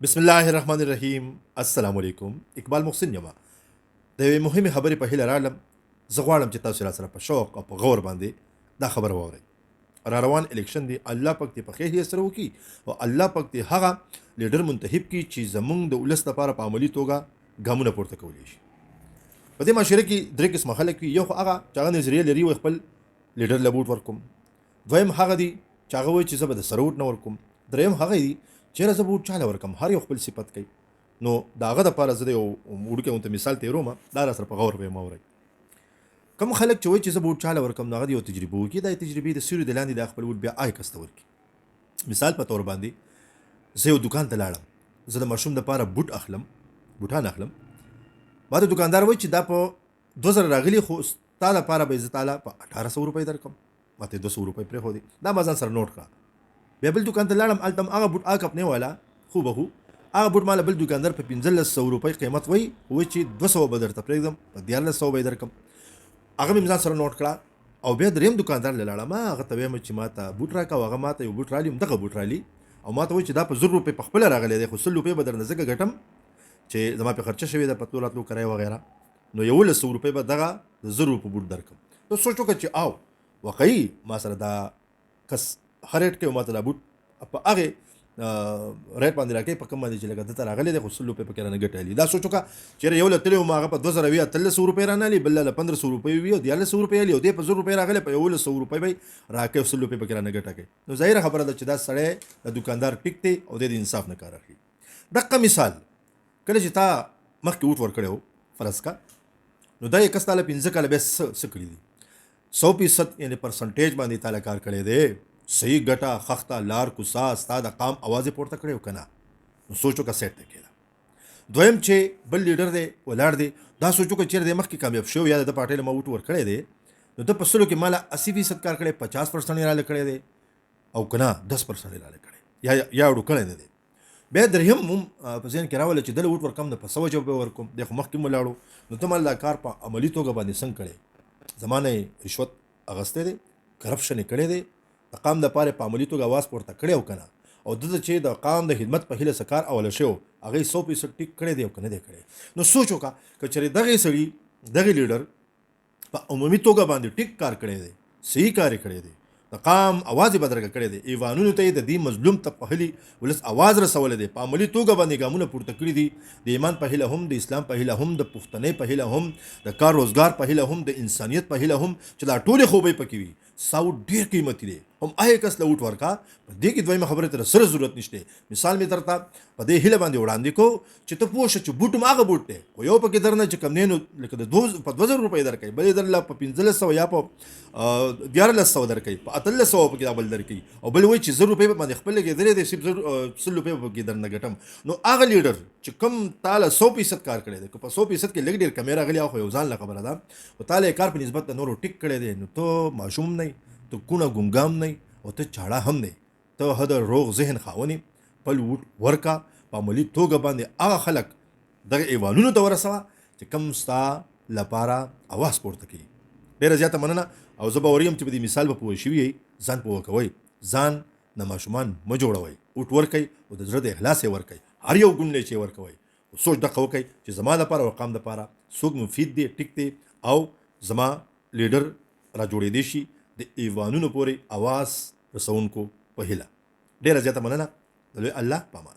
बिस्मिल्लाहिर्रहमानिर्रहीम अस्सलाम वालेकुम इकबाल मुहसिन यमा د یوې مهمې خبرې په هیله رالم. زه غواړم چې تاسو راسره په شوق او په غور باندې دا خبره واورئ. را روان الیکشن دی، الله پاک دې په خیر یې سره وکړي او الله پاک دې هغه لیډر منتخب کړي چې زمونږ د ولس لپاره په عملي توګه ګامونه پورته کولی شي. په دې معاشره کې درې قسمه خلک وي. یو خو هغه چې هغه نظریه لري و خپل لیډر له بوټ ورکوم. دویم هغه دی چې هغه وایي چې زه به د سره ووټ نه ورکوم. دریم هغه دی چېرې زه به ووټ چاله ورکم. هر یو خپل صفت کوي. نو د هغه دپاره زه د یو وړوکی غونته مثال تېروم، دا راسره په غور به یې واورئ. کوم خلک چې وایي چې زه به ووټ چاله ورکم نو هغه د یو تجربه وکړي. دا تجربې د سیوري د لاندې دا خپل ووټ بیا هغې کس ته ورکړي. مثال په تور باندې زه یو دوکان ته لاړم، زه د ماشوم دپاره بوټان اخلم. ما د دوکاندار وایي چې دا په 2000 راغلي، خو ستا لپاره به زه تاله په 1800 روپۍ درکړم. ما ته 200 روپۍ پرېښودې. دا ما ځان سره نوټ کړه. بیا بل دوکان ته لاړم، هلته هم هغه بوټ هغه کمپنۍ والا خوبهو هغه بوټ ماله بل دوکاندار په 1500 روپۍ قیمت وایي، وایي چې 200 به درته پرېږدم، په 1400 به یې درکړم. هغه مې ځان سره نوټ کړه. او بیا درېیم دوکاندار له لاړم، هغه ته ویم چې ما ته بوټ راکړه او هغه ما ته یو بوټ رالي، همدغه بوټ رالي او ما ته وایي چې دا په 1000 روپۍ په خپله راغلی دی، خو 100 روپۍ به درنه ځکه ګټم چې زما پې خرچه شوې ده په تلو راتلو کرایه وغیره. نو 1100 روپۍ به دغه د 1000 روپۍ بوټ درکړم. نو سوچ وکړه چې او واقعي ما سره دا کس ښه ریټ کوي او ما ته دا بوټ په هغې ریټ باندې راکوي په کوم باندې چې لکه دته راغلی دی، خو 100 روپۍ پکې رانه ګټه علي. دا سوچ وکړه چېرې یو له تللی وم هغه په 2000 روپۍ رانه علي، بل له 1500 روپۍ وي او 1400 روپۍ علي، او دې په 1000 روپۍ راغلی په 1100 روپۍ به یې راکوي او 100 روپۍ پکې رانه ګټه کوي. نو ظاهره خبره ده چې دا سړی د دوکاندار ټیک دی او دی د انصاف نه کار اخلي. دقه مثال کله چې تا مخکې ووټ ورکړی و فرض کا، نو دا یې کس تاله 15 کاله بیا څه کړي دي، 100% یعنې پرسنټیج باندې تاله کار کړی دی. صحیح ګټه خښته لار کوڅه ستا د قام اواز یې پورته کړی و که نه؟ نو سوچ وکړه سیټ ته کېده. دویم چې بل لیډر دی ولاړ دی، دا سوچ وکړه چېرې دی مخکې کامیاب شوی یا د ده پارټۍ له ما ووټ ورکړی دی، نو ده په 100 کې ماله 80% کار کړی، 50% یې راله کړی دی او که نه 10% یې راله کړی یا اړو کړی نه دی. بیا دریم هم په ذهن کې راوله چې دله ووټ ورکم د په څه وجه به ورکوم، دی خو مخکې هم ولاړو. نو ته ماله دا کار په عملي توګه باندې څنګه کړی؟ زما نه یې رشوت اخیستی دی، کرپشن یې کړی دی، د قام دپاره په عملي توګه آواز پورته کړی او که نه؟ او دته چې د قام د خدمت په هیله څه کار اوله شوی هغه یې 100% ټیک کړی دی او که نه دی کړی؟ نو سوچ وکړه که چېرې دغې سړي دغې لیډر په عمومي توګه باندې ټیک کار کړی دی، صحیح کار یې کړی دی، د قام اواز یې بدرګه کړی دی، ایوانونو ته یې د دې مظلوم طبقه ولس اواز رسولی دی، په عملي توګه باندې ګامونه پورته کړي دي، د ایمان په هیله هم، د اسلام په هیله هم، د پښتنۍ په هیله هم، د کار روزګار په هیله هم، د انسانیت په هیله هم، چې دا ټولې خوبۍ پکې وي. ستا ووټ ډېر قیمتي دی، هم هغې کس له ووټ ورکړه. په دې کې دویمه خبرې ته سره ضرورت نشته. مثال مې درته په دې هیله باندې وړاندې کو چې ته پوه شه چې بوټ هم هغه بوټ دی، خو یو پکې درنه چې کم دی نو لکه د په 2000 روپۍ درکوي، بل یې درله په 1500 یا په 1400 درکوي، په 1800 پکې دا بل درکوي، او بل وایي چې 1000 روپۍ به باندې خپل لګېدلی دی، صرف 100 روپۍ به پکې درنه ګټم. نو هغه لیډر چې کوم تاله 100% کار کړی دی، که په 100% کې لږ ډېر کمې راغلي خو یو ځان له خبره ده، خو تاله یې کار په نسبت د نورو ټیک کړی دی، نو ته ماشوم نه یې، ته کونه ګونګام نه یې او ته چاړه هم نه یې، ته ښه د روغ ذهن خاوند یې. خپل ووټ ورکه په عملي توګه باندې هغه خلک دغه ایوانونو ته ورسوه چې کوم ستا لپاره اواز پورته کوي. ډېره زیاته مننه او زه باوري یم چې په دې مثال به پوه شوي یئ. ځان پوه کوئ، ځان نه ماشومان مه جوړوئ. ووټ ورکئ او د زړه د اخلاص یې ورکئ، هر یو ګوند یې چې ورکوئ. سوچ دقه وکئ چې زما لپاره او قام لپاره څوک مفید دی، ټیک دی او زما لیډر را جوړېدی شي د ایوانونو پورې اواز رسونکو په هیله. ډېره زیاته مننه. د لوی الله په امان.